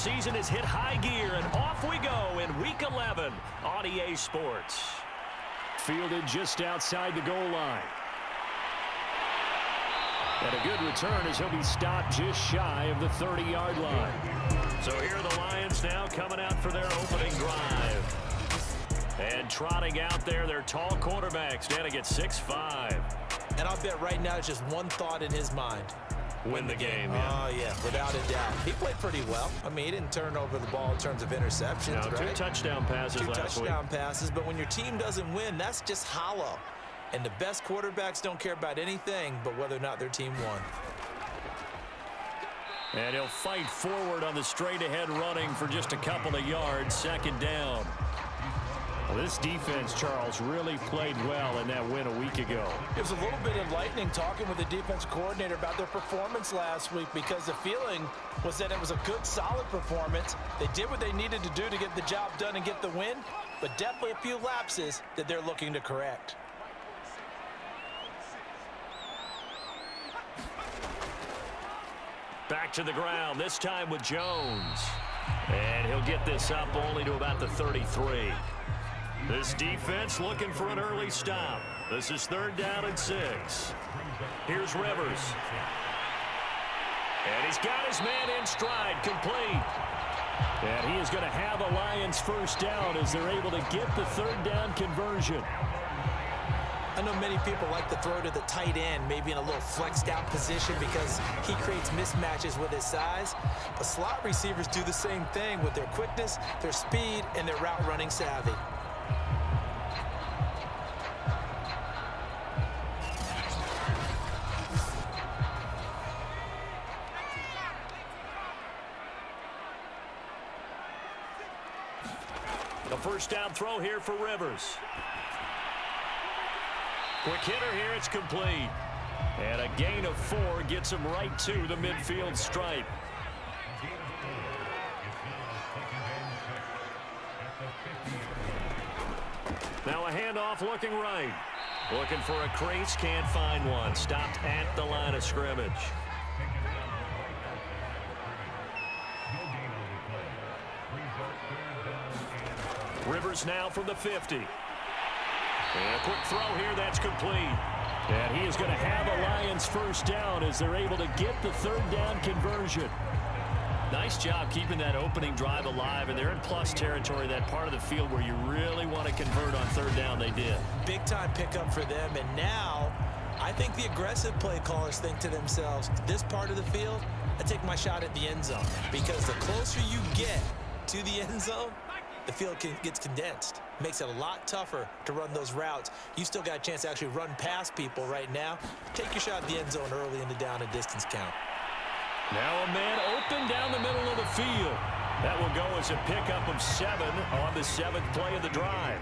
season has hit high gear, and off we go in Week 11 on EA Sports. Fielded just outside the goal line. And a good return as he'll be stopped just shy of the 30-yard line. So here are the Lions now coming out for their opening drive. And trotting out there, their tall quarterback standing at 6'5". And I'll bet right now it's just one thought in his mind. Win the game, yeah. Oh, yeah, without a doubt. He played pretty well. I mean, he didn't turn over the ball in terms of interceptions, no, right? 2 touchdown passes last week. 2 touchdown passes, but when your team doesn't win, that's just hollow. And the best quarterbacks don't care about anything but whether or not their team won. And he'll fight forward on the straight-ahead running for just a couple of yards, 2nd down. Well, this defense, Charles, really played well in that win a week ago. It was a little bit enlightening talking with the defense coordinator about their performance last week because the feeling was that it was a good, solid performance. They did what they needed to do to get the job done and get the win, but definitely a few lapses that they're looking to correct. Back to the ground, this time with Jones. And he'll get this up only to about the 33. This defense looking for an early stop. This is 3rd down and 6. Here's Rivers. And he's got his man in stride, complete. And he is going to have a Lions first down as they're able to get the 3rd down conversion. I know many people like to throw to the tight end, maybe in a little flexed out position because he creates mismatches with his size. But slot receivers do the same thing with their quickness, their speed, and their route running savvy. A first down throw here for Rivers. Quick hitter here, it's complete. And a gain of 4 gets him right to the midfield stripe. Now a handoff looking right. Looking for a crease, can't find one. Stopped at the line of scrimmage. Rivers now from the 50. And a quick throw here, that's complete. And he is going to have a Lions first down as they're able to get the 3rd down conversion. Nice job keeping that opening drive alive, and they're in plus territory, that part of the field where you really want to convert on 3rd down. They did. Big-time pickup for them, and now I think the aggressive play callers think to themselves, this part of the field, I take my shot at the end zone, because the closer you get to the end zone, the field gets condensed. Makes it a lot tougher to run those routes. You still got a chance to actually run past people right now. Take your shot at the end zone early in the down and distance count. Now a man open down the middle of the field. That will go as a pickup of 7 on the 7th play of the drive.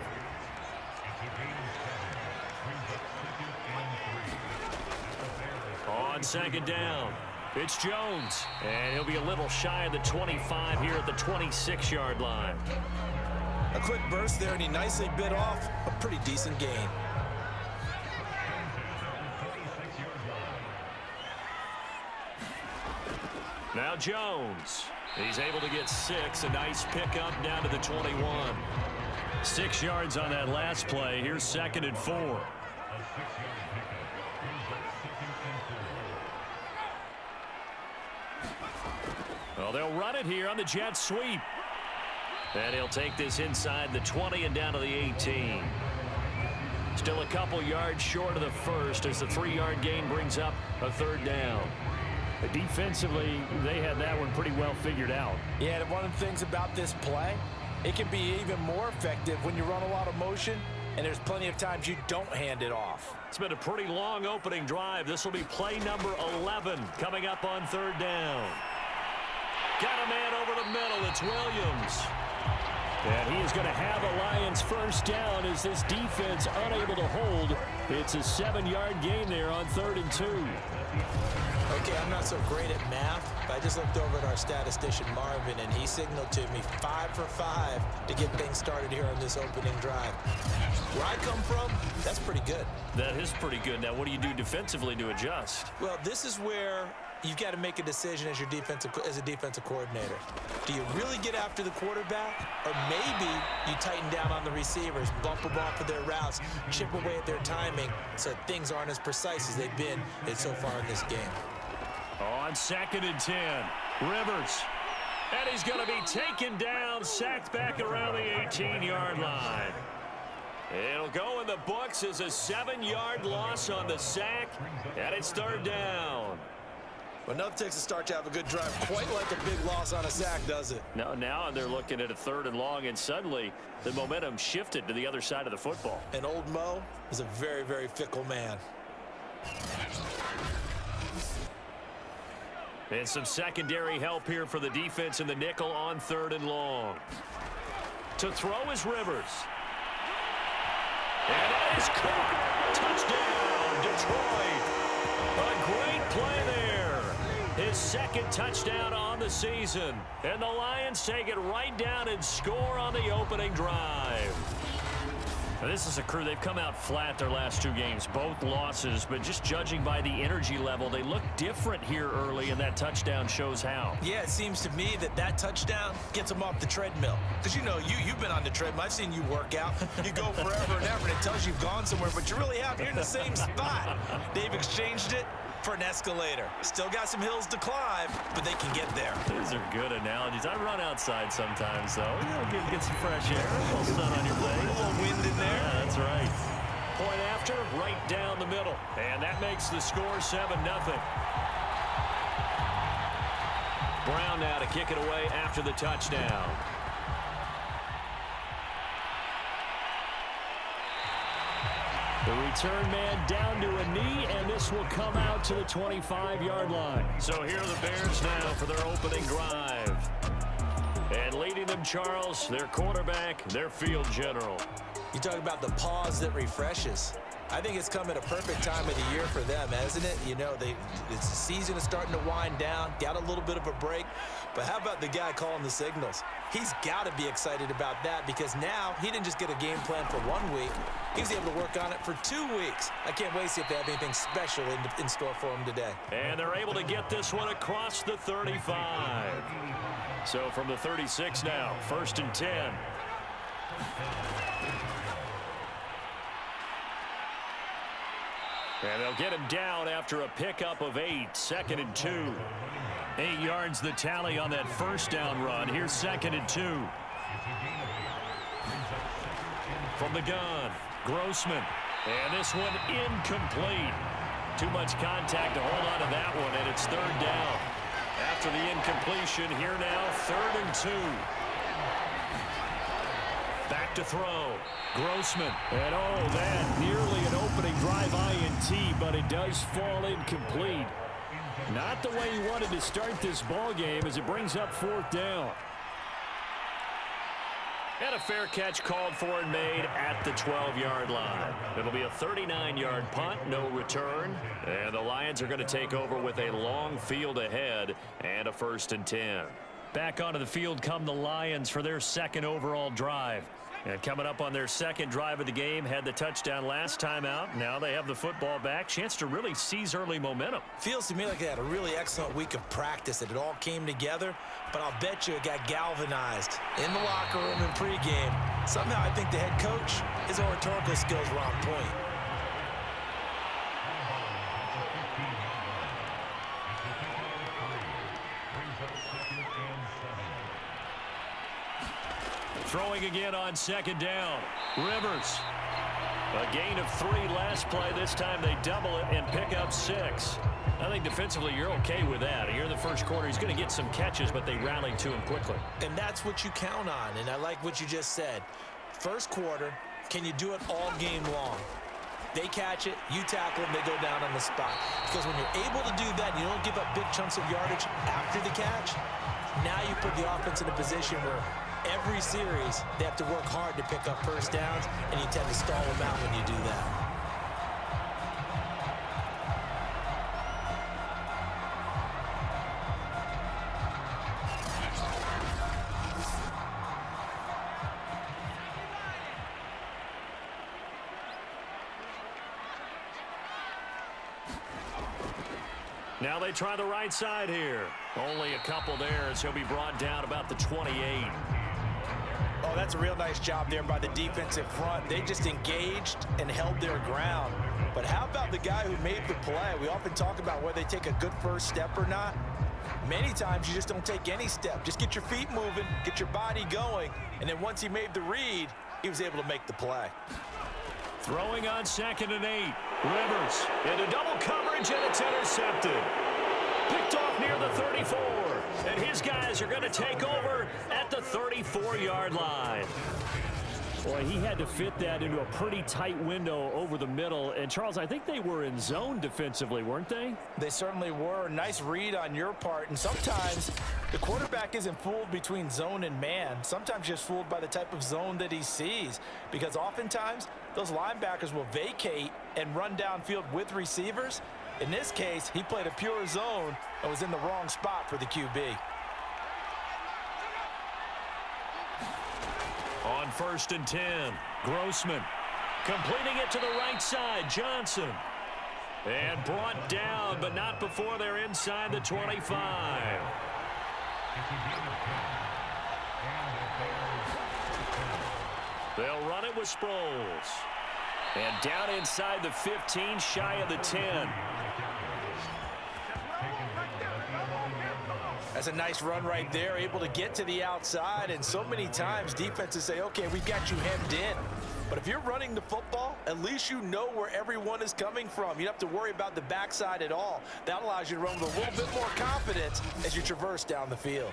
On 2nd down, it's Jones. And he'll be a little shy of the 25 here at the 26-yard line. A quick burst there, and he nicely bit off a pretty decent gain. Now Jones. He's able to get 6. A nice pickup down to the 21. 6 yards on that last play. Here's 2nd and 4. Well, they'll run it here on the jet sweep. And he'll take this inside the 20 and down to the 18. Still a couple yards short of the first as the 3-yard gain brings up a 3rd down. Defensively, they had that one pretty well figured out. Yeah, and one of the things about this play, it can be even more effective when you run a lot of motion, and there's plenty of times you don't hand it off. It's been a pretty long opening drive. This will be play number 11 coming up on 3rd down. Got a man over the middle. It's Williams. And he is going to have a Lions first down as this defense unable to hold. It's a 7-yard gain there on 3rd and 2. Okay, I'm not so great at math, but I just looked over at our statistician Marvin, and he signaled to me 5 for 5 to get things started here on this opening drive. Where I come from, that's pretty good. That is pretty good. Now, what do you do defensively to adjust? Well, this is where you've got to make a decision as a defensive coordinator. Do you really get after the quarterback, or maybe you tighten down on the receivers, bump them off of their routes, chip away at their timing so things aren't as precise as they've been so far in this game? On 2nd and 10, Rivers. And he's going to be taken down, sacked back around the 18-yard line. It'll go in the books as a 7-yard loss on the sack, and it's 3rd down. Well, nothing takes a start to have a good drive quite like a big loss on a sack, does it? No, now they're looking at a 3rd and long, and suddenly the momentum shifted to the other side of the football. And old Mo is a very, very fickle man. And some secondary help here for the defense in the nickel on 3rd and long. To throw is Rivers. And it is caught. Touchdown, Detroit. A great play there. His 2nd touchdown on the season. And the Lions take it right down and score on the opening drive. Now, this is a crew, they've come out flat their last 2 games, both losses, but just judging by the energy level, they look different here early, and that touchdown shows how. Yeah, it seems to me that touchdown gets them off the treadmill. Because, you've been on the treadmill. I've seen you work out. You go forever and ever, and it tells you you've gone somewhere, but you really have. You're in the same spot. They've exchanged it for an escalator. Still got some hills to climb, but they can get there. These are good analogies. I run outside sometimes, though. Get some fresh air, a little sun on your face. A little wind in there. Yeah, that's right. Point after, right down the middle. And that makes the score 7-0. Brown now to kick it away after the touchdown. The return man down to a knee, and this will come out to the 25-yard line. So here are the Bears now for their opening drive. And leading them, Charles, their quarterback, their field general. You talk about the pause that refreshes. I think it's come at a perfect time of the year for them, hasn't it? The season is starting to wind down, got a little bit of a break. But how about the guy calling the signals? He's got to be excited about that because now he didn't just get a game plan for 1 week. He was able to work on it for 2 weeks. I can't wait to see if they have anything special in store for him today. And they're able to get this one across the 35. So from the 36 now, 1st and 10. And they'll get him down after a pickup of 8, 2nd and 2. 8 yards the tally on that first down run. Here's 2nd and 2. From the gun, Grossman. And this one incomplete. Too much contact to hold on to that one, and it's 3rd down. After the incompletion, here now, 3rd and 2. Back to throw. Grossman. And that nearly an opening drive INT, but it does fall incomplete. Not the way he wanted to start this ball game as it brings up 4th down. And a fair catch called for and made at the 12-yard line. It'll be a 39-yard punt, no return. And the Lions are going to take over with a long field ahead and a 1st and 10. Back onto the field come the Lions for their 2nd overall drive. And coming up on their 2nd drive of the game, had the touchdown last time out. Now they have the football back. Chance to really seize early momentum. Feels to me like they had a really excellent week of practice, that it all came together. But I'll bet you it got galvanized in the locker room in pregame. Somehow I think the head coach, his oratorical skills were on point. Throwing again on 2nd down. Rivers. A gain of 3 last play. This time they double it and pick up 6. I think defensively you're okay with that. Here in the first quarter, he's going to get some catches, but they rallied to him quickly. And that's what you count on, and I like what you just said. First quarter, can you do it all game long? They catch it, you tackle them, they go down on the spot. Because when you're able to do that, you don't give up big chunks of yardage after the catch, now you put the offense in a position where every series, they have to work hard to pick up first downs, and you tend to stall them out when you do that. Now they try the right side here. Only a couple there as he'll be brought down about the 28. Oh, that's a real nice job there by the defensive front. They just engaged and held their ground. But how about the guy who made the play? We often talk about whether they take a good first step or not. Many times you just don't take any step. Just get your feet moving, get your body going, and then once he made the read, he was able to make the play. Throwing on 2nd and 8. Rivers into double coverage, and it's intercepted. Picked off near the 34. And his guys are going to take over at the 34-yard line. Boy, he had to fit that into a pretty tight window over the middle. And, Charles, I think they were in zone defensively, weren't they? They certainly were. Nice read on your part. And sometimes the quarterback isn't fooled between zone and man. Sometimes just fooled by the type of zone that he sees. Because oftentimes those linebackers will vacate and run downfield with receivers. In this case, he played a pure zone and was in the wrong spot for the QB. On 1st and 10, Grossman completing it to the right side. Johnson. And brought down, but not before they're inside the 25. They'll run it with Sproles. And down inside the 15, shy of the 10. That's a nice run right there, able to get to the outside. And so many times defenses say, okay, we've got you hemmed in. But if you're running the football, at least you know where everyone is coming from. You don't have to worry about the backside at all. That allows you to run with a little bit more confidence as you traverse down the field.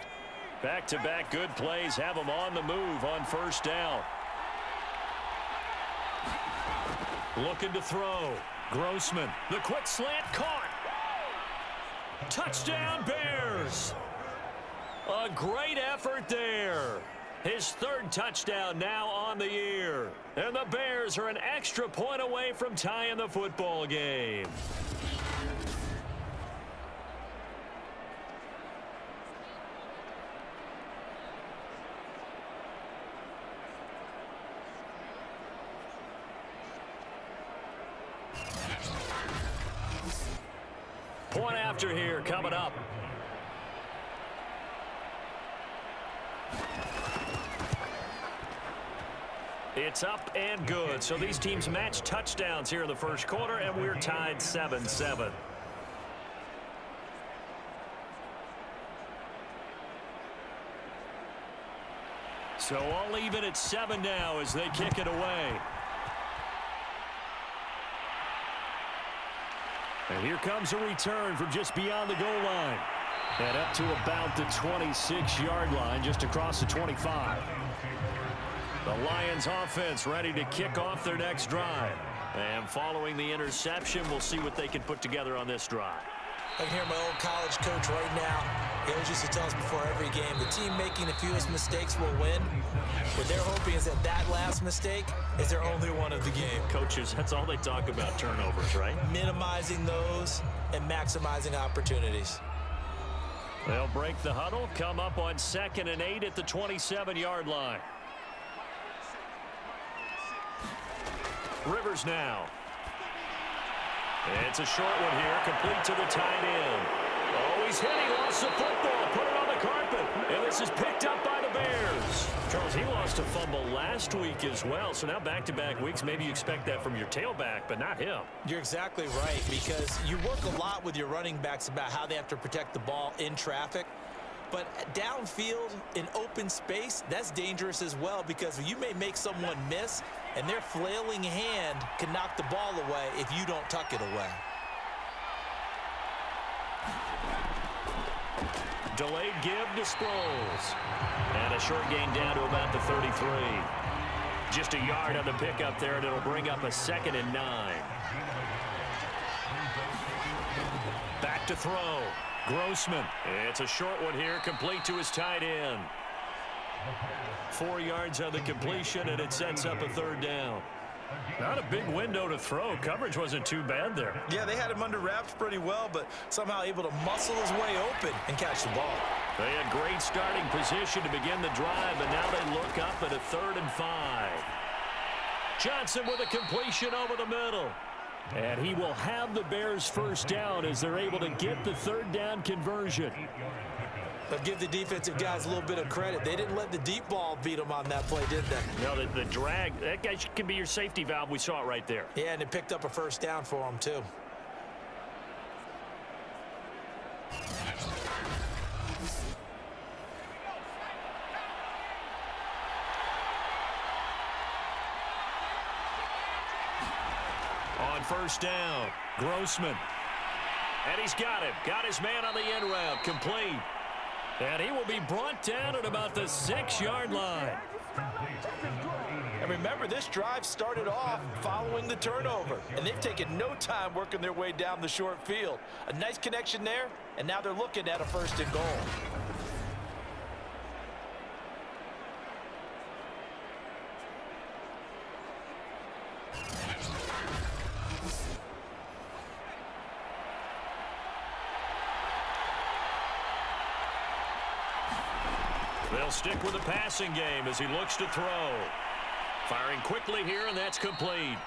Back-to-back good plays have them on the move on 1st down. Looking to throw. Grossman, the quick slant caught. Touchdown Bears. A great effort there. His 3rd touchdown now on the year. And the Bears are an extra point away from tying the football game. Point after here coming up. It's up and good. So these teams match touchdowns here in the first quarter, and we're tied 7-7. So all even at 7 now as they kick it away. And here comes a return from just beyond the goal line. And up to about the 26-yard line, just across the 25. The Lions offense ready to kick off their next drive. And following the interception, we'll see what they can put together on this drive. I can hear my old college coach right now. He always used to tell us before every game, the team making the fewest mistakes will win. What they're hoping is that that last mistake is their only one of the game. Coaches, that's all they talk about, turnovers, right? Minimizing those and maximizing opportunities. They'll break the huddle, come up on 2nd and 8 at the 27-yard line. Rivers now. It's a short one here, complete to the tight end. Oh, he's hit. He lost the football. Put it on the carpet. And this is picked up by the Bears. Charles, he lost a fumble last week as well. So now back-to-back weeks, maybe you expect that from your tailback, but not him. You're exactly right, because you work a lot with your running backs about how they have to protect the ball in traffic. But downfield in open space, that's dangerous as well, because you may make someone miss, and their flailing hand can knock the ball away if you don't tuck it away. Delayed give to Sproles. And a short gain down to about the 33. Just a yard on the pickup there, and it'll bring up a 2nd and 9. Back to throw. Grossman. It's a short one here, complete to his tight end. 4 yards on the completion, and it sets up a 3rd down. Not a big window to throw. Coverage wasn't too bad there. Yeah, they had him under wraps pretty well, but somehow able to muscle his way open and catch the ball. They had great starting position to begin the drive, but now they look up at a 3rd and 5. Johnson with a completion over the middle. And he will have the Bears first down as they're able to get the third down conversion. But give the defensive guys a little bit of credit. They didn't let the deep ball beat them on that play, did they? No, the drag, that guy can be your safety valve. We saw it right there. Yeah, and it picked up a first down for them, too. On first down, Grossman. And he's got him. Got his man on the end route. Complete. And he will be brought down at about the 6-yard line. And remember, this drive started off following the turnover. And they've taken no time working their way down the short field. A nice connection there, and now they're looking at a 1st and goal. They'll stick with the passing game as he looks to throw. Firing quickly here, and that's complete.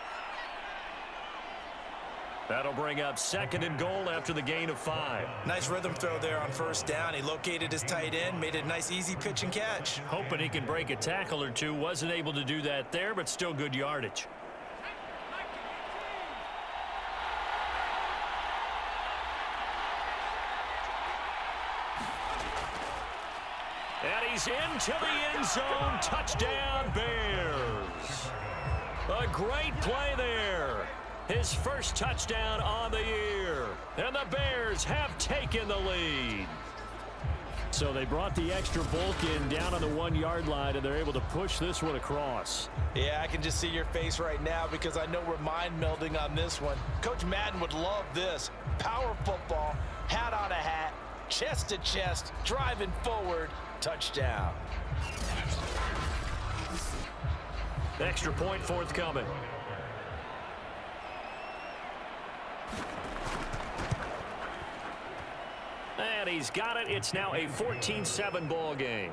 That'll bring up 2nd and goal after the gain of 5. Nice rhythm throw there on first down. He located his tight end, made it a nice, easy pitch and catch. Hoping he can break a tackle or two. Wasn't able to do that there, but still good yardage. And he's into the end zone. Touchdown, Bears. A great play there. His first touchdown on the year. And the Bears have taken the lead. So they brought the extra bulk in down on the 1-yard line, and they're able to push this one across. Yeah, I can just see your face right now because I know we're mind melding on this one. Coach Madden would love this. Power football, hat on a hat, chest to chest, driving forward, touchdown. Extra point forthcoming. And he's got it. It's now a 14-7 ball game.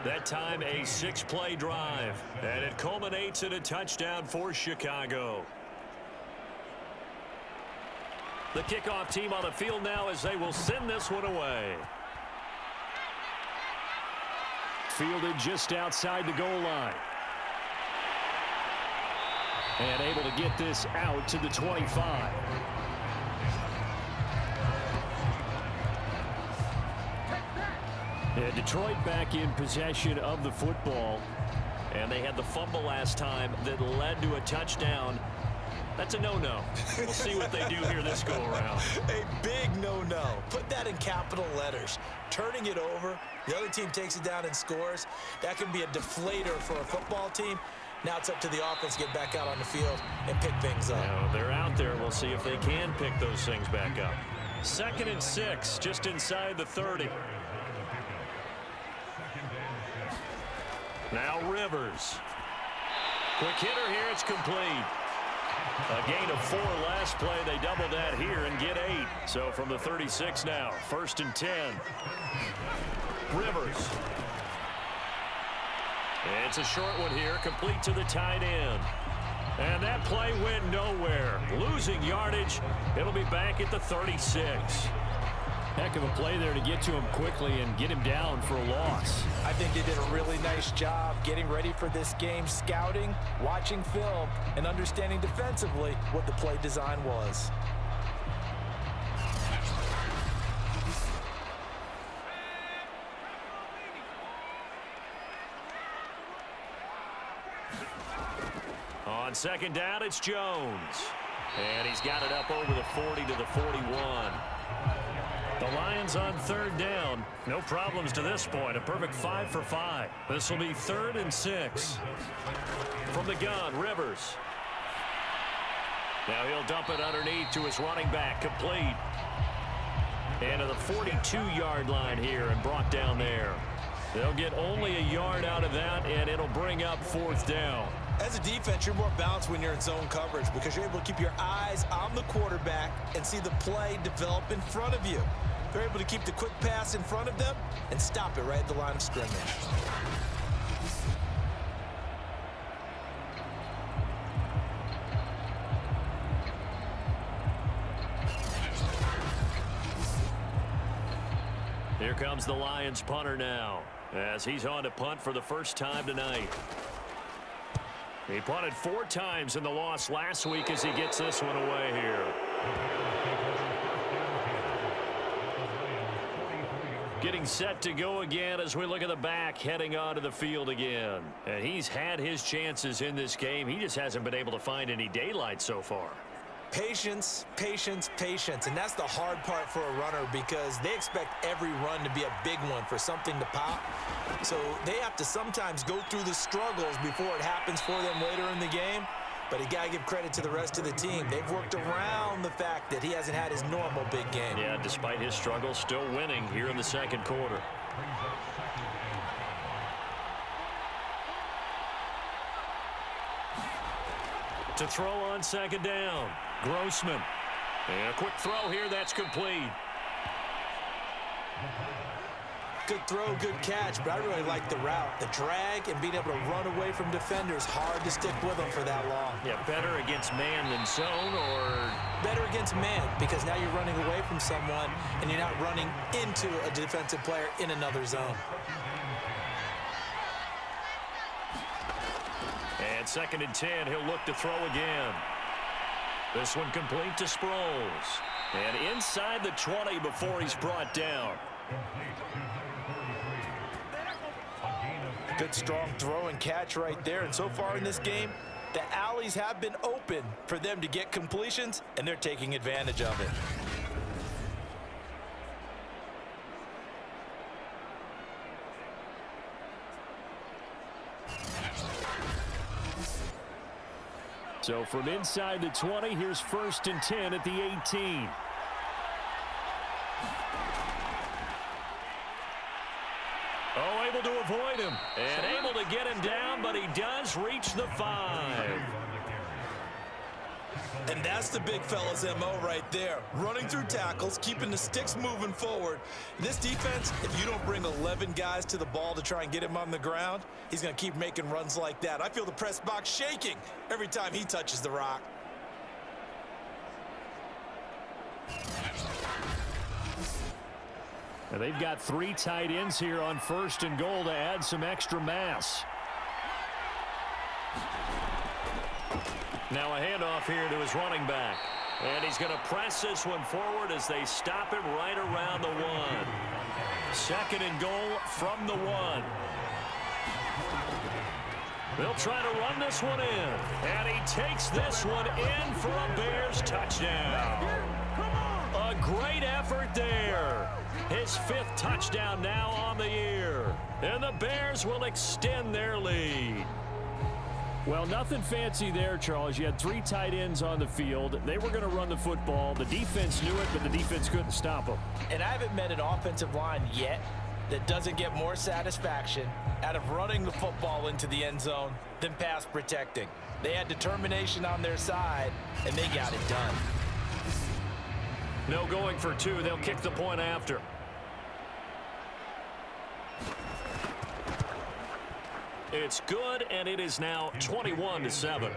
That time a 6-play drive. And it culminates in a touchdown for Chicago. The kickoff team on the field now as they will send this one away. Fielded just outside the goal line. And able to get this out to the 25. And Detroit back in possession of the football. And they had the fumble last time that led to a touchdown. That's a no-no. We'll see what they do here this go-around. A big no-no. Put that in capital letters. Turning it over, the other team takes it down and scores. That can be a deflator for a football team. Now it's up to the offense to get back out on the field and pick things up. Now, they're out there. We'll see if they can pick those things back up. 2nd and 6, just inside the 30. Now Rivers. Quick hitter here. It's complete. A gain of 4 last play. They double that here and get 8. So from the 36 now, 1st and 10. Rivers. It's a short one here, complete to the tight end. And that play went nowhere. Losing yardage. It'll be back at the 36. Heck of a play there to get to him quickly and get him down for a loss. I think they did a really nice job getting ready for this game, scouting, watching film, and understanding defensively what the play design was. On 2nd down, it's Jones. And he's got it up over the 40 to the 41. The Lions on 3rd down. No problems to this point. A perfect 5 for 5. This will be 3rd and 6. From the gun, Rivers. Now he'll dump it underneath to his running back. Complete. And to the 42-yard line here and brought down there. They'll get only a yard out of that, and it'll bring up 4th down. As a defense, you're more balanced when you're in zone coverage because you're able to keep your eyes on the quarterback and see the play develop in front of you. They're able to keep the quick pass in front of them and stop it right at the line of scrimmage. Here comes the Lions punter now, as he's on to punt for the first time tonight. He punted 4 times in the loss last week as he gets this one away here. Getting set to go again as we look at the back heading onto the field again. And he's had his chances in this game. He just hasn't been able to find any daylight so far. Patience, patience, patience. And that's the hard part for a runner because they expect every run to be a big one for something to pop. So they have to sometimes go through the struggles before it happens for them later in the game. But you got to give credit to the rest of the team. They've worked around the fact that he hasn't had his normal big game. Yeah, despite his struggles, still winning here in the second quarter. To throw on second down, Grossman. And a quick throw here, that's complete. Good throw, good catch, but I really like the route. The drag and being able to run away from defenders, hard to stick with them for that long. Yeah, better against man than zone, or better against man because now you're running away from someone and you're not running into a defensive player in another zone. And 2nd and 10, he'll look to throw again. This one complete to Sproles. And inside the 20 before he's brought down. Good strong throw and catch right there. And so far in this game, the alleys have been open for them to get completions, and they're taking advantage of it. So from inside the 20, here's 1st and 10 at the 18. Oh, able to avoid him and able to get him down, but he does reach the 5. And that's the big fella's MO right there. Running through tackles, keeping the sticks moving forward. This defense, if you don't bring 11 guys to the ball to try and get him on the ground, he's going to keep making runs like that. I feel the press box shaking every time he touches the rock. Now they've got 3 tight ends here on 1st and goal to add some extra mass. Now a handoff here to his running back. And he's going to press this one forward as they stop him right around the 1. 2nd and goal from the 1. They'll try to run this one in. And he takes this one in for a Bears touchdown. A great effort there. His 5th touchdown now on the year. And the Bears will extend their lead. Well, nothing fancy there, Charles. You had 3 tight ends on the field. They were going to run the football. The defense knew it, but the defense couldn't stop them. And I haven't met an offensive line yet that doesn't get more satisfaction out of running the football into the end zone than pass protecting. They had determination on their side, and they got it done. No going for 2. They'll kick the point after. It's good, and it is now 21-7.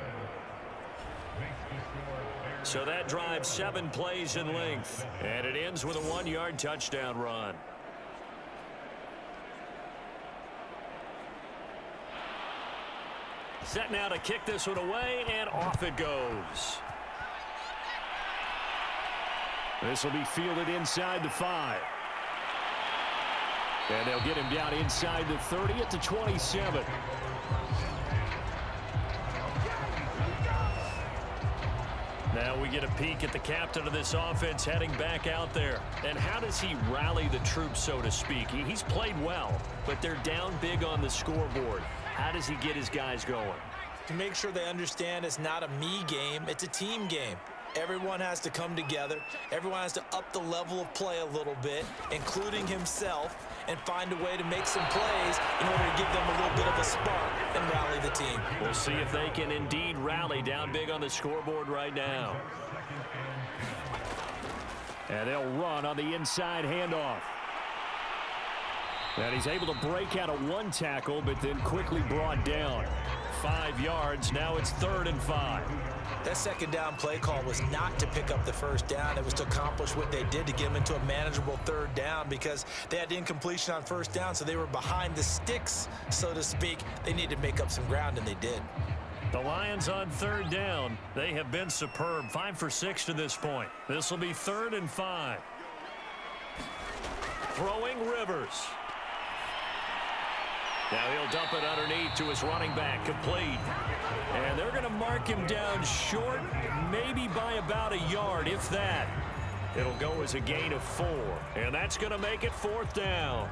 So that drives 7 plays in length, and it ends with a 1-yard touchdown run. Set now to kick this one away, and off it goes. This will be fielded inside the 5. And they'll get him down inside the 30 at the 27. Now we get a peek at the captain of this offense heading back out there. And how does he rally the troops, so to speak? He's played well, but they're down big on the scoreboard. How does he get his guys going? To make sure they understand it's not a me game, it's a team game. Everyone has to come together. Everyone has to up the level of play a little bit, including himself, and find a way to make some plays in order to give them a little bit of a spark and rally the team. We'll see if they can indeed rally down big on the scoreboard right now. And they'll run on the inside handoff. And he's able to break out of 1 tackle, but then quickly brought down. 5 yards. Now it's 3rd and 5. That second down play call was not to pick up the first down. It was to accomplish what they did to get them into a manageable 3rd down because they had incompletion on first down, so they were behind the sticks, so to speak. They needed to make up some ground, and they did. The Lions on 3rd down. They have been superb. 5 for 6 to this point. This will be 3rd and 5. Throwing Rivers. Now he'll dump it underneath to his running back, complete. And they're going to mark him down short, maybe by about a yard, if that. It'll go as a gain of 4, and that's going to make it 4th down.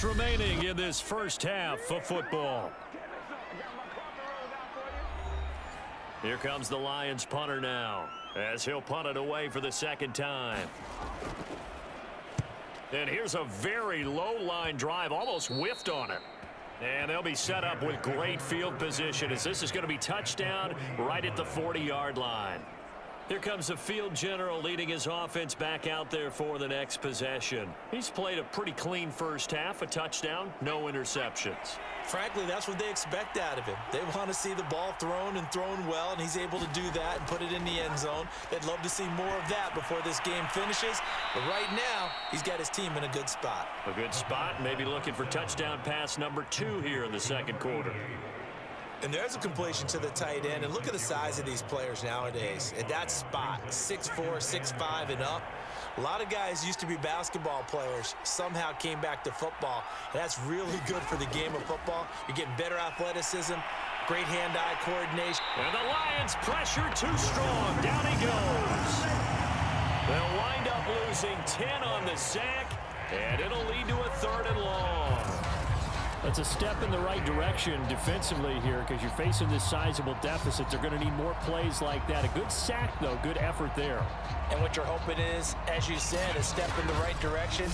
Remaining in this first half of football. Here comes the Lions punter now as he'll punt it away for the 2nd time. And here's a very low line drive, almost whiffed on it. And they'll be set up with great field position as this is going to be touchdown right at the 40-yard line. Here comes the field general leading his offense back out there for the next possession. He's played a pretty clean first half, a touchdown, no interceptions. Frankly, that's what they expect out of him. They want to see the ball thrown and thrown well, and he's able to do that and put it in the end zone. They'd love to see more of that before this game finishes. But right now, he's got his team in a good spot. A good spot, maybe looking for touchdown pass number 2 here in the 2nd quarter. And there's a completion to the tight end. And look at the size of these players nowadays. At that spot, 6'4", 6'5", and up. A lot of guys used to be basketball players, somehow came back to football. And that's really good for the game of football. You're getting better athleticism, great hand-eye coordination. And the Lions pressure too strong. Down he goes. They'll wind up losing 10 on the sack, and it'll lead to a 3rd and long. That's a step in the right direction defensively here because you're facing this sizable deficit. They're going to need more plays like that. A good sack, though. Good effort there. And what you're hoping is, as you said, a step in the right direction,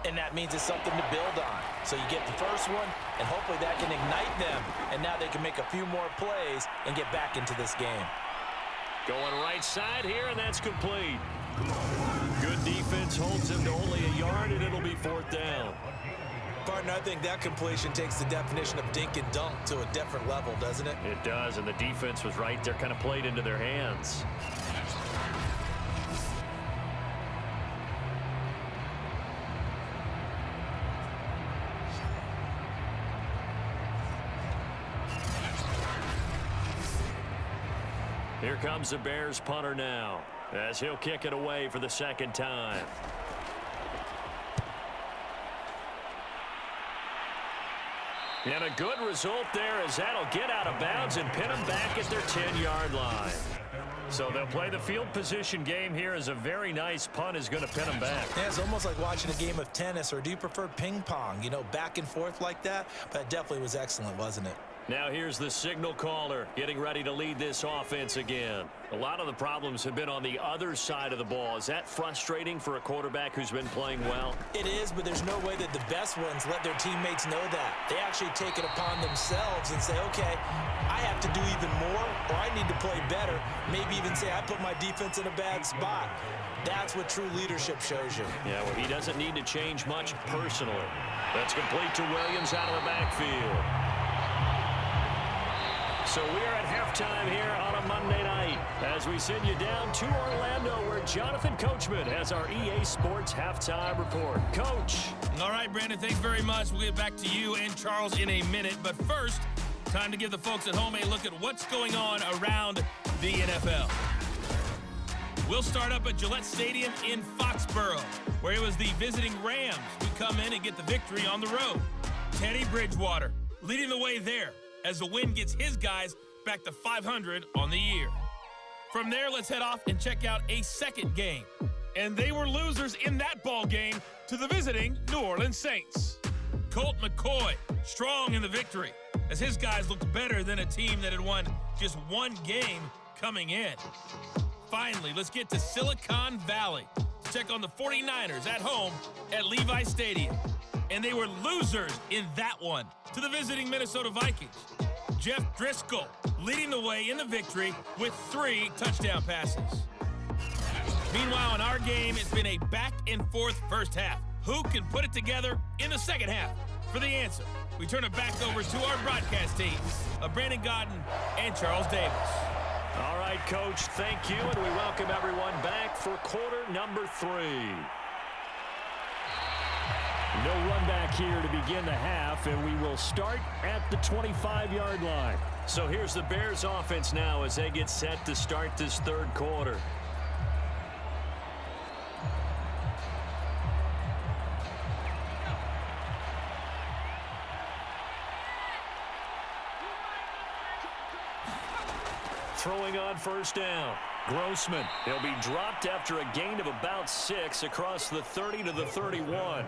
and that means it's something to build on. So you get the first one, and hopefully that can ignite them, and now they can make a few more plays and get back into this game. Going right side here, and that's complete. Good defense holds him to only a yard, and it'll be 4th down. Partner, I think that completion takes the definition of dink and dunk to a different level, doesn't it? It does, and the defense was right there, kind of played into their hands. Here comes the Bears punter now as he'll kick it away for the 2nd time. And a good result there as that'll get out of bounds and pin them back at their 10-yard line. So they'll play the field position game here as a very nice punt is going to pin them back. Yeah, it's almost like watching a game of tennis, or do you prefer ping pong? You know, back and forth like that? But it definitely was excellent, wasn't it? Now here's the signal caller getting ready to lead this offense again. A lot of the problems have been on the other side of the ball. Is that frustrating for a quarterback who's been playing well? It is, but there's no way that the best ones let their teammates know that. They actually take it upon themselves and say, okay, I have to do even more, or I need to play better. Maybe even say I put my defense in a bad spot. That's what true leadership shows you. Yeah, well, he doesn't need to change much personally. That's complete to Williams out of the backfield. So we're at halftime here on a Monday night as we send you down to Orlando where Jonathan Coachman has our EA Sports Halftime Report. Coach. All right, Brandon, thanks very much. We'll get back to you and Charles in a minute. But first, time to give the folks at home a look at what's going on around the NFL. We'll start up at Gillette Stadium in Foxborough, where it was the visiting Rams who come in and get the victory on the road. Teddy Bridgewater leading the way there as the win gets his guys back to 500 on the year. From there, let's head off and check out a second game. And they were losers in that ball game to the visiting New Orleans Saints. Colt McCoy strong in the victory as his guys looked better than a team that had won just one game coming in. Finally, let's get to Silicon Valley to check on the 49ers at home at Levi Stadium. and they were losers in that one to the visiting Minnesota Vikings. Jeff Driscoll leading the way in the victory with 3 touchdown passes. Meanwhile, in our game, it's been a back-and-forth first half. Who can put it together in the second half? For the answer, we turn it back over to our broadcast team of Brandon Gaudin and Charles Davis. All right, Coach, thank you, and we welcome everyone back for quarter number 3. No run back here to begin the half, and we will start at the 25-yard line. So here's the Bears offense now as they get set to start this third quarter. Throwing on first down. Grossman. He'll be dropped after a gain of about 6 across the 30 to the 31.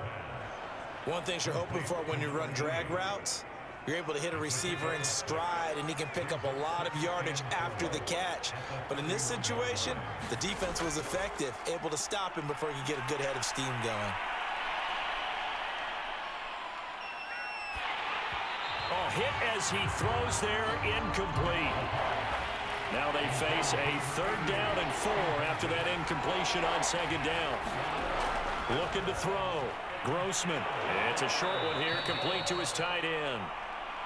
One thing you're hoping for when you run drag routes, you're able to hit a receiver in stride, and he can pick up a lot of yardage after the catch. But in this situation, the defense was effective, able to stop him before he could get a good head of steam going. Oh, hit as he throws there, incomplete. Now they face a 3rd down and 4 after that incompletion on 2nd down. Looking to throw. Grossman. It's a short one here, complete to his tight end.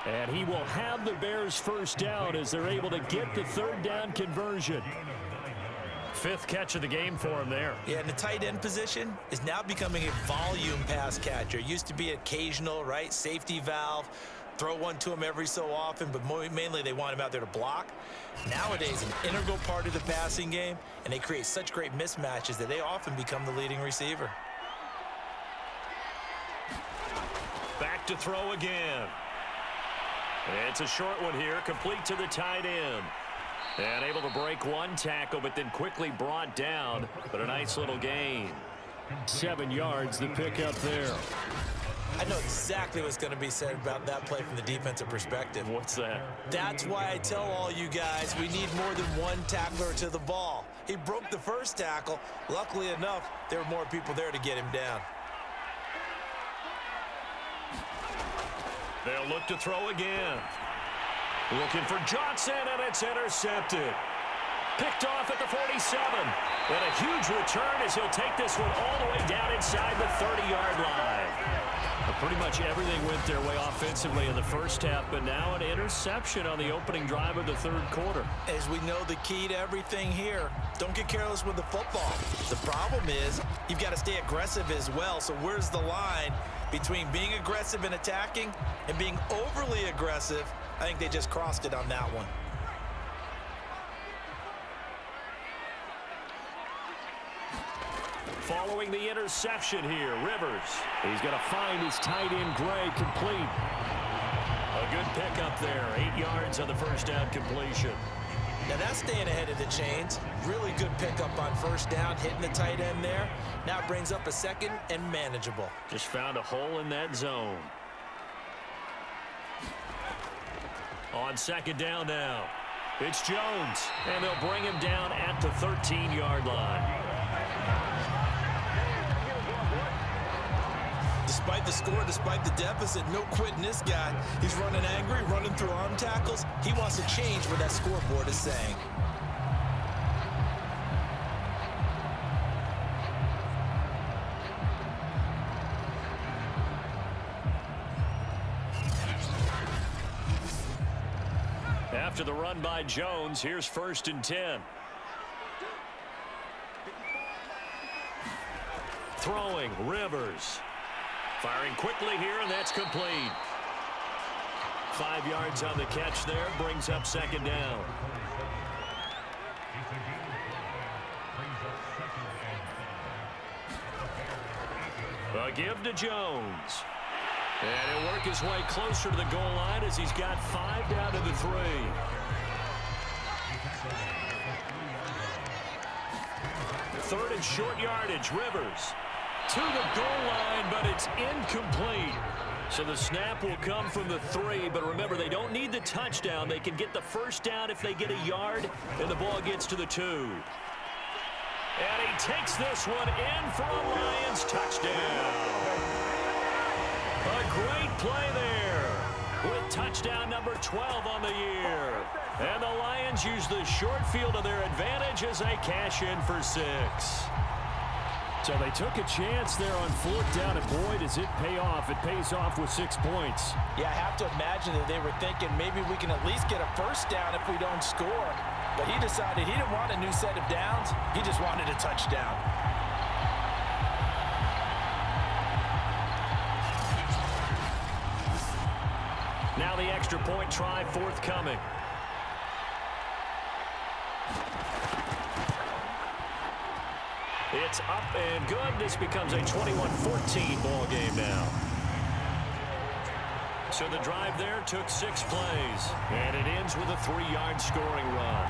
And he will have the Bears first down as they're able to get the 3rd down conversion. 5th catch of the game for him there. Yeah, and the tight end position is now becoming a volume pass catcher. It used to be occasional, right? Safety valve. Throw one to him every so often, but mainly they want him out there to block. Nowadays, an integral part of the passing game, and they create such great mismatches that they often become the leading receiver. Back to throw again. It's a short one here, complete to the tight end. And able to break one tackle, but then quickly brought down. But a nice little gain. 7 yards, the pickup there. I know exactly what's going to be said about that play from the defensive perspective. What's that? That's why I tell all you guys we need more than one tackler to the ball. He broke the first tackle. Luckily enough, there were more people there to get him down. They'll look to throw again. Looking for Johnson, and it's intercepted. Picked off at the 47. And a huge return as he'll take this one all the way down inside the 30-yard line. Pretty much everything went their way offensively in the first half, but now an interception on the opening drive of the third quarter. As we know, the key to everything here, don't get careless with the football. The problem is you've got to stay aggressive as well. So where's the line between being aggressive and attacking and being overly aggressive? I think they just crossed it on that one. Following the interception here, Rivers. He's going to find his tight end, Gray, complete. A good pickup there, 8 yards on the first down completion. Now that's staying ahead of the chains. Really good pickup on first down, hitting the tight end there. Now it brings up a 2nd and manageable. Just found a hole in that zone. On 2nd down now, it's Jones, and they'll bring him down at the 13-yard line. Despite the score, despite the deficit, no quitting this guy. He's running angry, running through arm tackles. He wants to change what that scoreboard is saying. After the run by Jones, here's 1st and 10. Throwing, Rivers. Firing quickly here, and that's complete. 5 yards on the catch there, brings up 2nd down. A give to Jones. And he'll work his way closer to the goal line as he's got 5 down to the 3. Third and short yardage, Rivers. To the goal line, but it's incomplete. So the snap will come from the 3, but remember, they don't need the touchdown. They can get the first down if they get a yard, and the ball gets to the 2. And he takes this one in for a Lions touchdown. great play there with touchdown number 12 on the year. And the Lions use the short field to their advantage as they cash in for 6. So they took a chance there on 4th down, and boy, does it pay off. It pays off with 6 points. Yeah, I have to imagine that they were thinking maybe we can at least get a first down if we don't score. But he decided he didn't want a new set of downs. He just wanted a touchdown. Now the extra point try forthcoming. It's up and good. This becomes a 21-14 ball game now. So the drive there took 6 plays, and it ends with a 3-yard scoring run.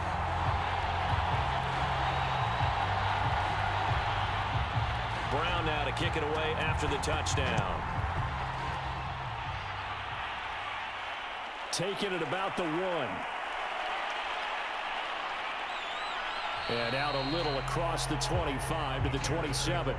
Brown now to kick it away after the touchdown. Taking it about the 1. And out a little across the 25 to the 27.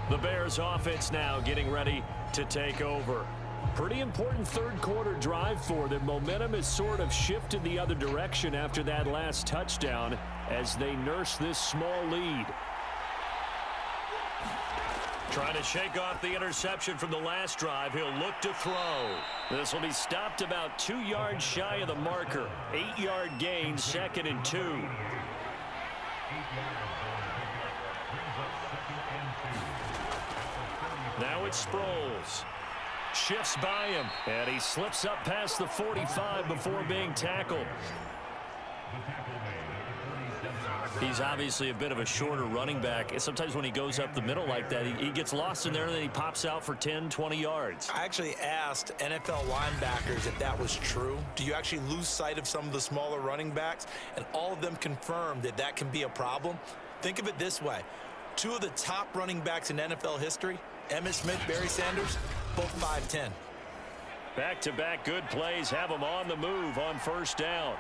The Bears offense now getting ready to take over. Pretty important third quarter drive for them. Momentum has sort of shifted the other direction after that last touchdown as they nurse this small lead. Trying to shake off the interception from the last drive. He'll look to throw. This will be stopped about 2 yards shy of the marker. 8-yard gain, 2nd and 2. Now it's Sproles. Shifts by him, and he slips up past the 45 before being tackled. He's obviously a bit of a shorter running back. And sometimes when he goes up the middle like that, he gets lost in there, and then he pops out for 10, 20 yards. I actually asked NFL linebackers if that was true. Do you actually lose sight of some of the smaller running backs? And all of them confirmed that that can be a problem. Think of it this way. 2 of the top running backs in NFL history, Emmitt Smith, Barry Sanders, both 5'10". Back-to-back good plays have him on the move on 1st down.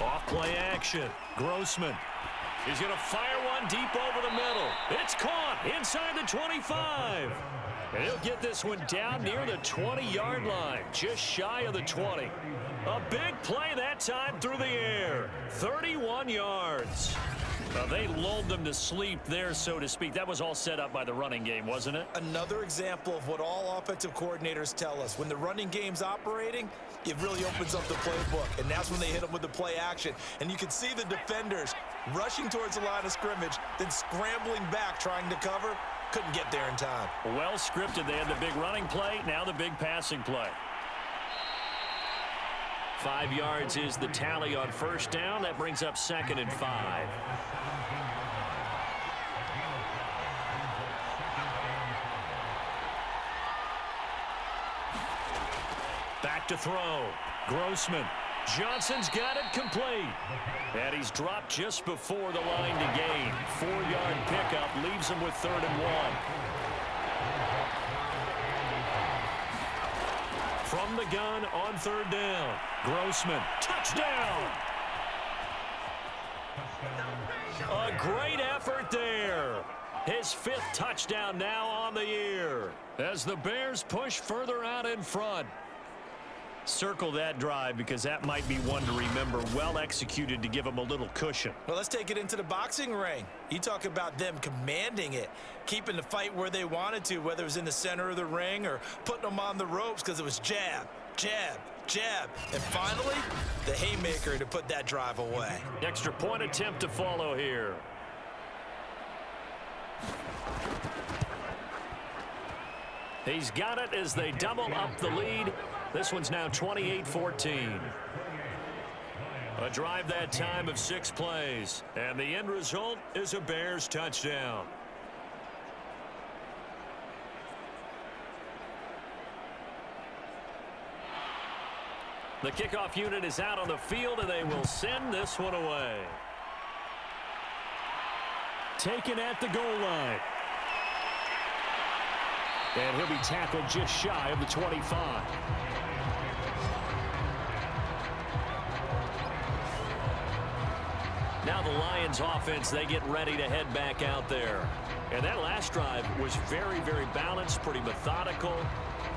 Off play action. Grossman. He's going to fire one deep over the middle. It's caught inside the 25. And he'll get this one down near the 20-yard line, just shy of the 20. A big play that time through the air. 31 yards. They lulled them to sleep there, so to speak. That was all set up by the running game, wasn't it? Another example of what all offensive coordinators tell us. When the running game's operating, it really opens up the playbook, and that's when they hit them with the play action. And you can see the defenders rushing towards the line of scrimmage, then scrambling back trying to cover. Couldn't get there in time. Well scripted. They had the big running play, now the big passing play. 5 yards is the tally on 1st down. That brings up 2nd and 5. Back to throw. Grossman. Johnson's got it complete. And he's dropped just before the line to gain. 4-yard pickup leaves him with 3rd and 1. From the gun on 3rd down. Grossman. Touchdown! A great effort there. His 5th touchdown now on the year as the Bears push further out in front. Circle that drive because that might be one to remember. Well executed to give them a little cushion. Well, let's take it into the boxing ring. You talk about them commanding it, keeping the fight where they wanted to, whether it was in the center of the ring or putting them on the ropes because it was jab, jab, jab. And finally, the haymaker to put that drive away. Extra point attempt to follow here. He's got it as they double up the lead. This one's now 28-14. A drive that time of 6 plays. And the end result is a Bears touchdown. The kickoff unit is out on the field, and they will send this one away. Taken at the goal line. And he'll be tackled just shy of the 25. Now the Lions offense, they get ready to head back out there. And that last drive was very, very balanced, pretty methodical.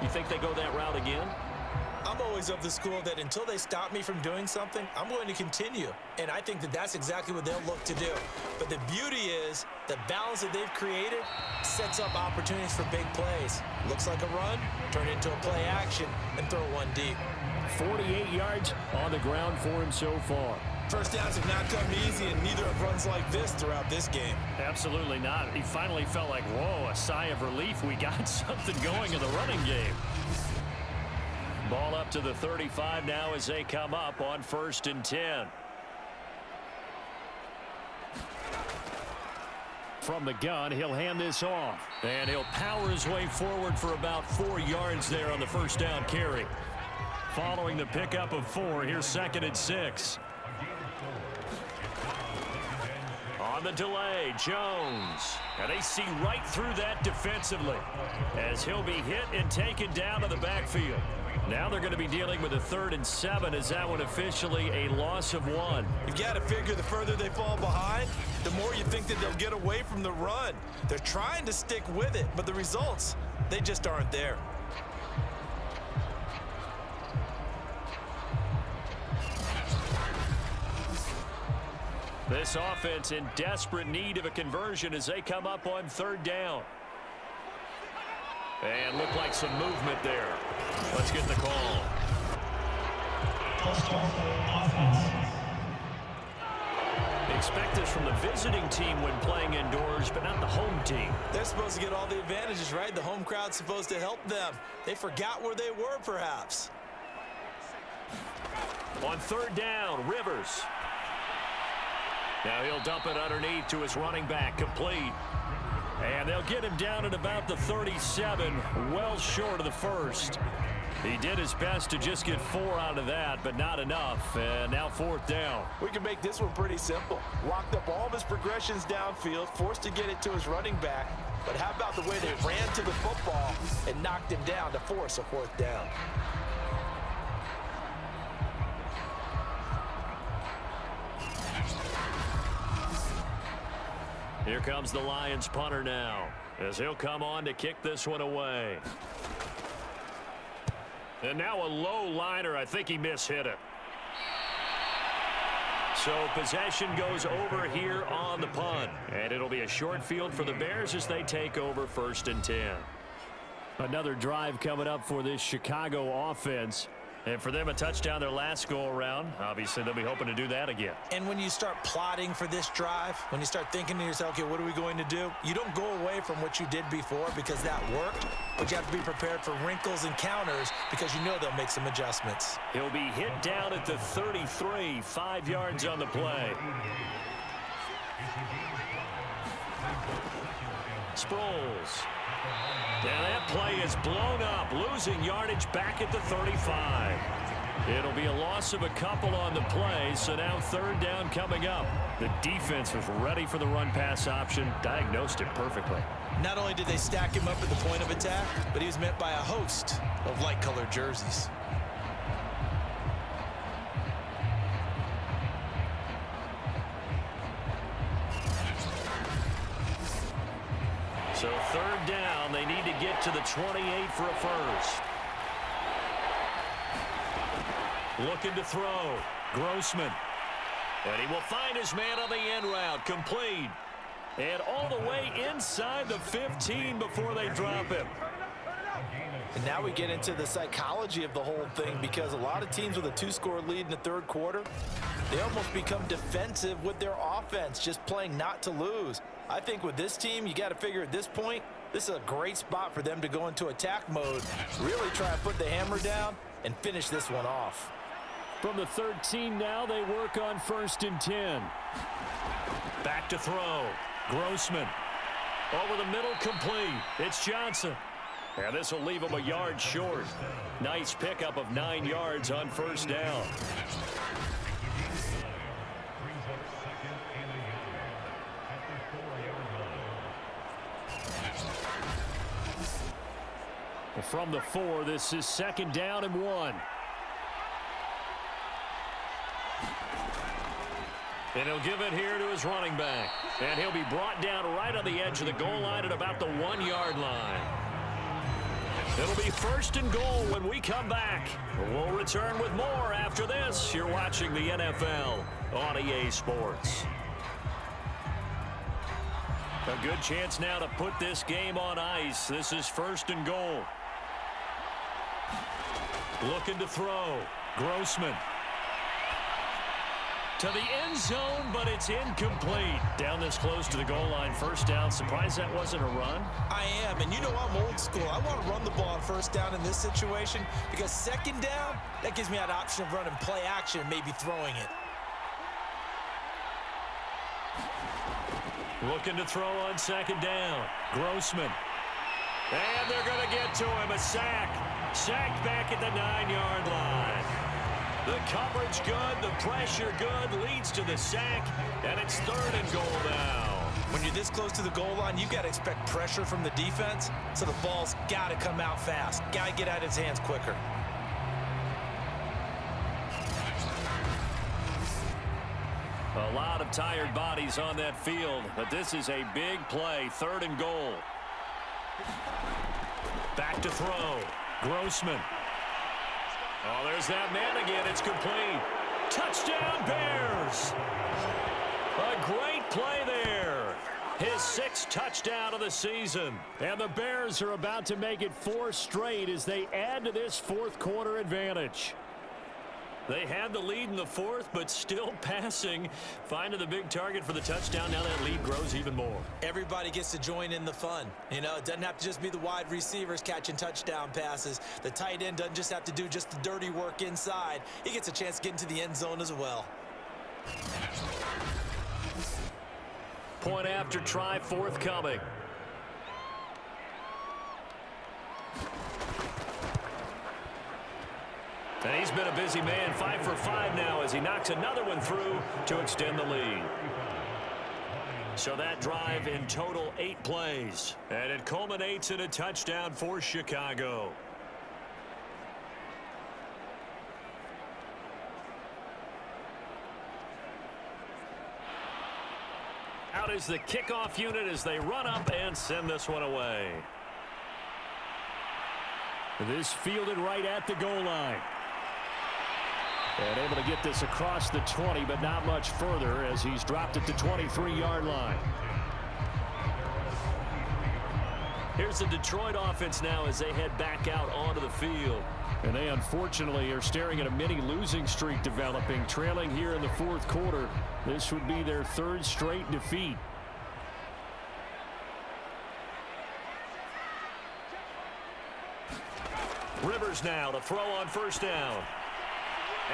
You think they go that route again? I'm always of the school that until they stop me from doing something, I'm going to continue. And I think that that's exactly what they'll look to do. But the beauty is the balance that they've created sets up opportunities for big plays. Looks like a run, turn into a play action, and throw one deep. 48 yards on the ground for him so far. First downs have not come easy, and neither have runs like this throughout this game. Absolutely not. He finally felt like, whoa, a sigh of relief. We got something going in the running game. Ball up to the 35 now as they come up on 1st and 10. From the gun, he'll hand this off. And he'll power his way forward for about 4 yards there on the first down carry. Following the pickup of 4, here's 2nd and 6. On the delay, Jones. And they see right through that defensively as he'll be hit and taken down to the backfield. Now they're going to be dealing with a 3rd and 7 as that one officially a loss of 1. You've got to figure the further they fall behind, the more you think that they'll get away from the run. They're trying to stick with it, but the results, they just aren't there. This offense in desperate need of a conversion as they come up on 3rd down. And look like some movement there. Let's get the call. Expect this from the visiting team when playing indoors, but not the home team. They're supposed to get all the advantages, right? The home crowd's supposed to help them. They forgot where they were, perhaps. On 3rd down, Rivers. Now he'll dump it underneath to his running back, complete. And they'll get him down at about the 37, well short of the 1st. He did his best to just get 4 out of that, but not enough. And now 4th down. We can make this one pretty simple. Locked up all of his progressions downfield, forced to get it to his running back. But how about the way they ran to the football and knocked him down to force a 4th down? Here comes the Lions punter now as he'll come on to kick this one away. And now a low liner. I think he mishit it. So possession goes over here on the punt. And it'll be a short field for the Bears as they take over 1st and 10. Another drive coming up for this Chicago offense. And for them, a touchdown their last go-around. Obviously, they'll be hoping to do that again. And when you start plotting for this drive, when you start thinking to yourself, okay, what are we going to do? You don't go away from what you did before because that worked, but you have to be prepared for wrinkles and counters because you know they'll make some adjustments. He'll be hit down at the 33, 5 yards on the play. Sproles. Now that play is blown up, losing yardage back at the 35. It'll be a loss of a couple on the play, so now 3rd down coming up. The defense was ready for the run-pass option, diagnosed it perfectly. Not only did they stack him up at the point of attack, but he was met by a host of light-colored jerseys. So 3rd down, they need to get to the 28 for a first. Looking to throw. Grossman. And he will find his man on the end route. Complete. And all the way inside the 15 before they drop him. And now we get into the psychology of the whole thing because a lot of teams with a 2-score lead in the 3rd quarter, they almost become defensive with their offense, just playing not to lose. I think with this team, you got to figure at this point, this is a great spot for them to go into attack mode, really try to put the hammer down and finish this one off. From the 13 now, they work on 1st and 10. Back to throw. Grossman. Over the middle, complete. It's Johnson. And this will leave him a yard short. Nice pickup of 9 yards on 1st down. From the 4, this is 2nd down and 1. And he'll give it here to his running back. And he'll be brought down right on the edge of the goal line at about the 1-yard line. It'll be 1st and goal when we come back. We'll return with more after this. You're watching the NFL on EA Sports. A good chance now to put this game on ice. This is 1st and goal. Looking to throw. Grossman. To the end zone, but it's incomplete. Down this close to the goal line, 1st down. Surprised that wasn't a run? I am, and you know I'm old school. I want to run the ball on 1st down in this situation because 2nd down, that gives me that option of running play action and maybe throwing it. Looking to throw on 2nd down. Grossman. And they're going to get to him. A sack. Sacked back at the 9-yard line. The coverage good, the pressure good, leads to the sack, and it's 3rd and goal now. When you're this close to the goal line, you got to expect pressure from the defense, so the ball's got to come out fast. Got to get out of his hands quicker. A lot of tired bodies on that field, but this is a big play. 3rd and goal. Back to throw. Grossman. Oh, there's that man again. It's complete. Touchdown, Bears. A great play there. His 6th touchdown of the season. And the Bears are about to make it 4 straight as they add to this 4th quarter advantage. They had the lead in the 4th, but still passing. Finding the big target for the touchdown. Now that lead grows even more. Everybody gets to join in the fun. You know, it doesn't have to just be the wide receivers catching touchdown passes. The tight end doesn't just have to do just the dirty work inside. He gets a chance to get into the end zone as well. Point after try forthcoming. And he's been a busy man, 5 for 5 now as he knocks another one through to extend the lead. So that drive in total 8 plays. And it culminates in a touchdown for Chicago. Out is the kickoff unit as they run up and send this one away. This fielded right at the goal line. And able to get this across the 20, but not much further as he's dropped at the 23-yard line. Here's the Detroit offense now as they head back out onto the field. And they unfortunately are staring at a mini losing streak developing, trailing here in the 4th quarter. This would be their 3rd straight defeat. Rivers now to throw on 1st down.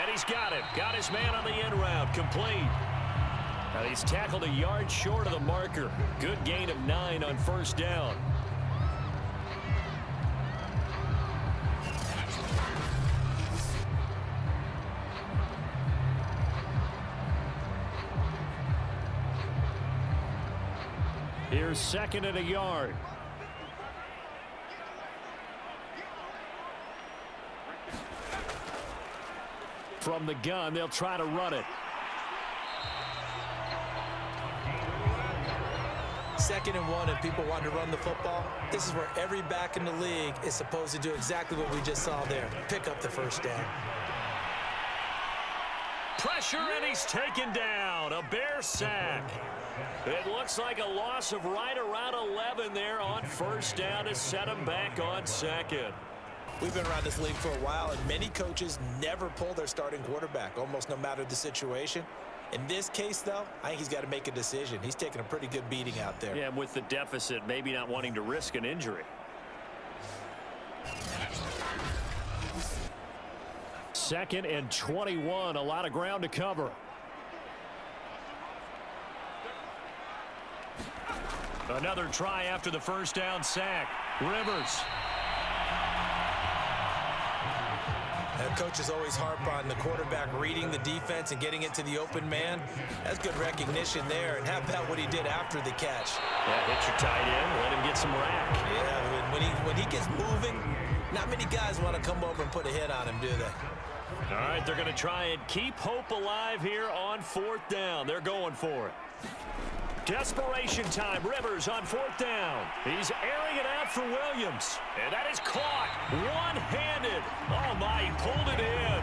And he's got it. Got his man on the end route. Complete. And he's tackled a yard short of the marker. Good gain of 9 on 1st down. Here's 2nd and a yard. From the gun, they'll try to run it. 2nd and 1, and people want to run the football. This is where every back in the league is supposed to do exactly what we just saw there. Pick up the 1st down. Pressure, and he's taken down. A Bear sack. It looks like a loss of right around 11 there on 1st down to set him back on 2nd. We've been around this league for a while, and many coaches never pull their starting quarterback, almost no matter the situation. In this case, though, I think he's got to make a decision. He's taking a pretty good beating out there. Yeah, with the deficit, maybe not wanting to risk an injury. 2nd and 21, a lot of ground to cover. Another try after the 1st down sack. Rivers. Coaches always harp on the quarterback reading the defense and getting it to the open man. That's good recognition there. And how about what he did after the catch? Yeah, hit your tight end, let him get some rack. Yeah, when he gets moving, not many guys want to come over and put a hit on him, do they? All right, they're going to try and keep hope alive here on 4th down. They're going for it. Desperation time. Rivers on 4th down. He's airing it out for Williams. And that is caught one-handed. Oh, my, he pulled it in.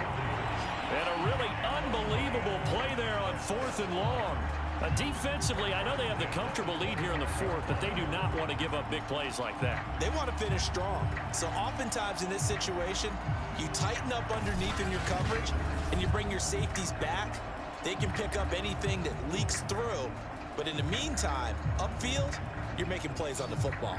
And a really unbelievable play there on 4th and long. Defensively, I know they have the comfortable lead here in the 4th, but they do not want to give up big plays like that. They want to finish strong. So oftentimes in this situation, you tighten up underneath in your coverage and you bring your safeties back. They can pick up anything that leaks through. But in the meantime, upfield, you're making plays on the football.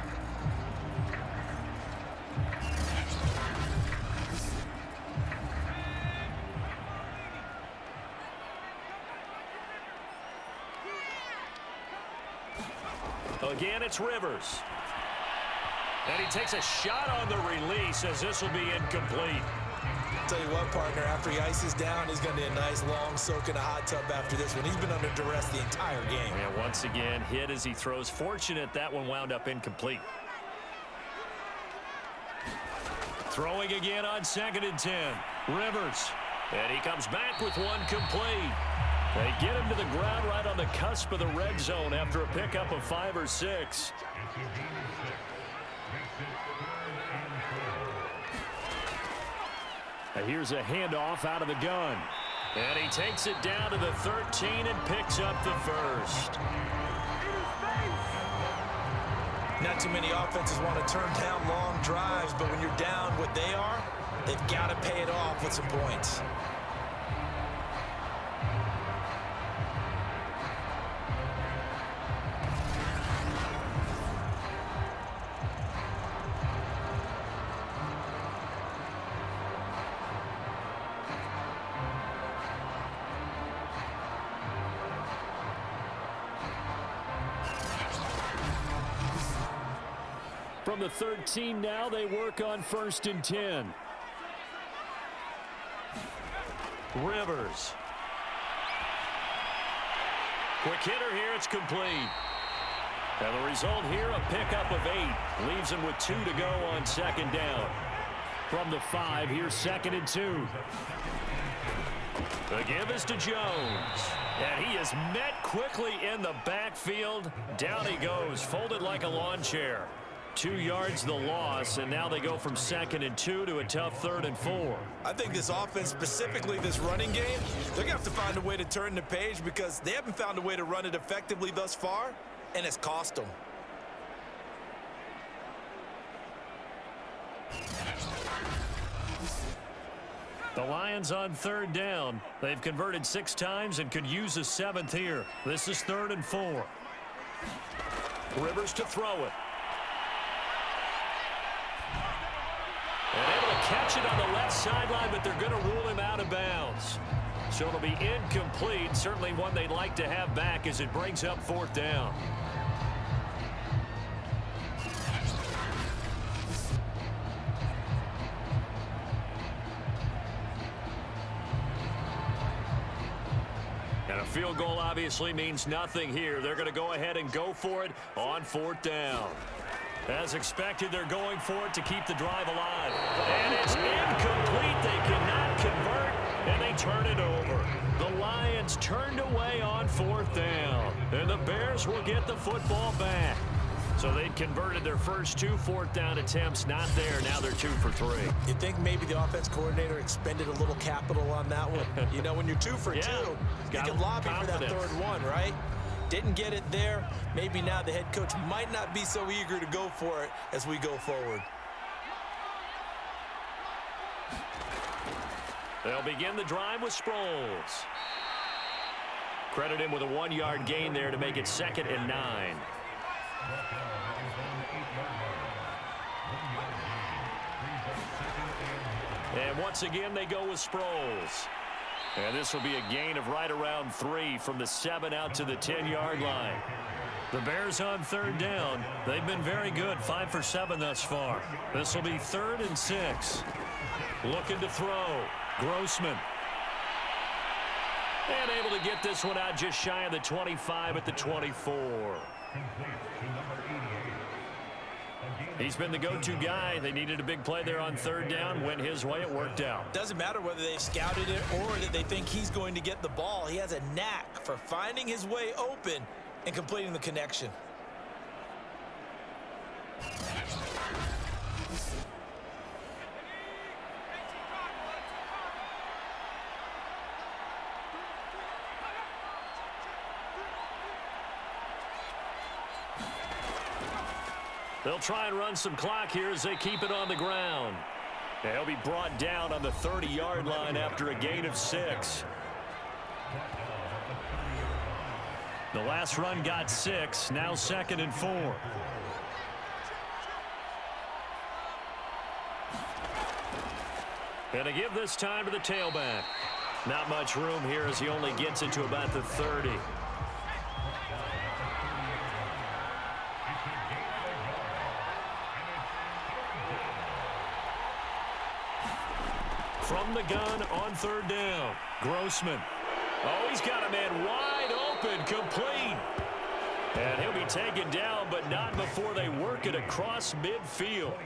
Again, it's Rivers. And he takes a shot on the release as this will be incomplete. Tell you what, partner, after he ices down, he's going to need a nice long soak in a hot tub after this one. He's been under duress the entire game. And once again, hit as he throws. Fortunate that one wound up incomplete. Throwing again on 2nd and 10. Rivers. And he comes back with one complete. They get him to the ground right on the cusp of the red zone after a pickup of 5 or 6. And here's a handoff out of the gun. And he takes it down to the 13 and picks up the first. Not too many offenses want to turn down long drives, but when you're down what they are, they've got to pay it off with some points. From the 13 now, they work on 1st and 10. Rivers. Quick hitter here, it's complete. And the result here, a pickup of 8. Leaves him with 2 to go on 2nd down. From the 5, here's 2nd and 2. The give is to Jones. And he is met quickly in the backfield. Down he goes, folded like a lawn chair. 2 yards the loss, and now they go from 2nd and 2 to a tough 3rd and 4. I think this offense, specifically this running game, they're going to have to find a way to turn the page because they haven't found a way to run it effectively thus far, and it's cost them. The Lions on 3rd down. They've converted 6 times and could use a 7th here. This is 3rd and 4. Rivers to throw it. And able to catch it on the left sideline, but they're going to rule him out of bounds. So it'll be incomplete. Certainly one they'd like to have back as it brings up 4th down. And a field goal obviously means nothing here. They're going to go ahead and go for it on 4th down. As expected, they're going for it to keep the drive alive. And it's incomplete. They cannot convert, and they turn it over. The Lions turned away on 4th down, and the Bears will get the football back. So they'd converted their first 2 4th down attempts. Not there. Now they're 2 for 3. You think maybe the offense coordinator expended a little capital on that one? You know, when you're 2 for 2, you can lobby for that 3rd one, right? Didn't get it there. Maybe now the head coach might not be so eager to go for it as we go forward. They'll begin the drive with Sproles. Credit him with a 1-yard gain there to make it 2nd and 9. And once again, they go with Sproles. And this will be a gain of right around 3 from the 7 out to the 10-yard line. The Bears on 3rd down. They've been very good, 5 for 7 thus far. This will be 3rd and 6. Looking to throw. Grossman. And able to get this one out just shy of the 25 at the 24. He's been the go-to guy. They needed a big play there on third down. Went his way. It worked out. Doesn't matter whether they scouted it or that they think he's going to get the ball. He has a knack for finding his way open and completing the connection. They'll try and run some clock here as they keep it on the ground. And he'll be brought down on the 30-yard line after a gain of 6. The last run got 6. Now 2nd and 4. And to give this time to the tailback. Not much room here as he only gets it to about the 30. From the gun on third down. Grossman. Oh, he's got a man wide open, complete. And he'll be taken down, but not before they work it across midfield.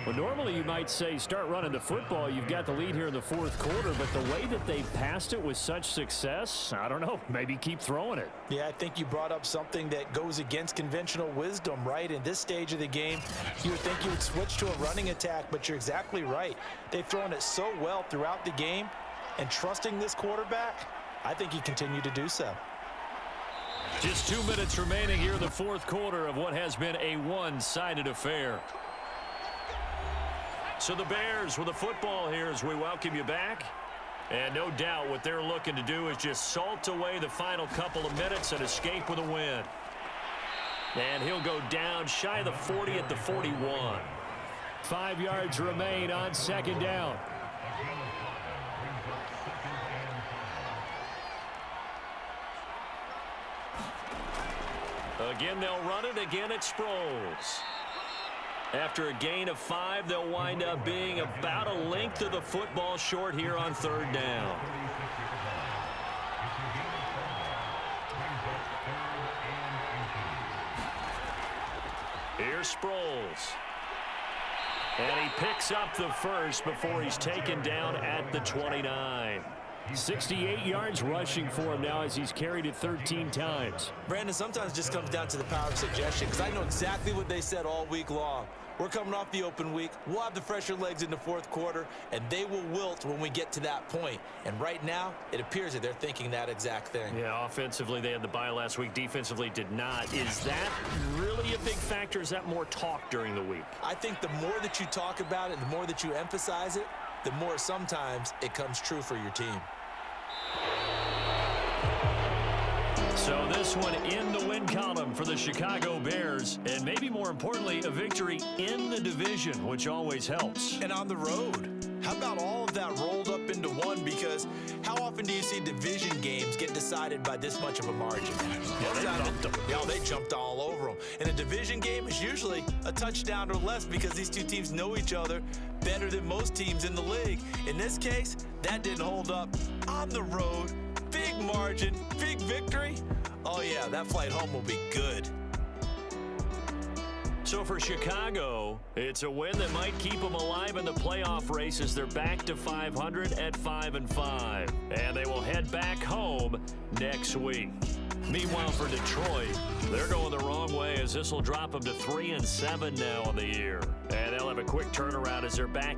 Well, normally you might say start running the football. You've got the lead here in the fourth quarter, but the way that they passed it with such success, I don't know, maybe keep throwing it. Yeah, I think you brought up something that goes against conventional wisdom, right? In this stage of the game, you would think you would switch to a running attack, but you're exactly right. They've thrown it so well throughout the game, and trusting this quarterback, I think he continued to do so. Just 2 minutes remaining here in the fourth quarter of what has been a one-sided affair. So the Bears with the football here as we welcome you back. And no doubt what they're looking to do is just salt away the final couple of minutes and escape with a win. And he'll go down shy of the 40 at the 41. 5 yards remain on second down. Again, they'll run it. Again, it's Sproles. After a gain of 5, they'll wind up being about a length of the football short here on third down. Here's Sproles. And he picks up the first before he's taken down at the 29. 68 yards rushing for him now as he's carried it 13 times. Brandon, sometimes it just comes down to the power of suggestion because I know exactly what they said all week long. We're coming off the open week. We'll have the fresher legs in the fourth quarter, and they will wilt when we get to that point. And right now, it appears that they're thinking that exact thing. Yeah, offensively, they had the bye last week. Defensively, did not. Is that really a big factor? Is that more talk during the week? I think the more that you talk about it, the more that you emphasize it, the more sometimes it comes true for your team. So this one in the win column for the Chicago Bears, and maybe more importantly, a victory in the division, which always helps. And on the road. How about all of that rolled up into one? Because how often do you see division games get decided by this much of a margin? They jumped all over them. And a division game is usually a touchdown or less because these two teams know each other better than most teams in the league. In this case, that didn't hold up. On the road, big margin, big victory. Oh, yeah, that flight home will be good. So for Chicago, it's a win that might keep them alive in the playoff race as they're back to 500 at 5-5. And they will head back home next week. Meanwhile, for Detroit, they're going the wrong way as this will drop them to 3-7 now on the year. And they'll have a quick turnaround as they're back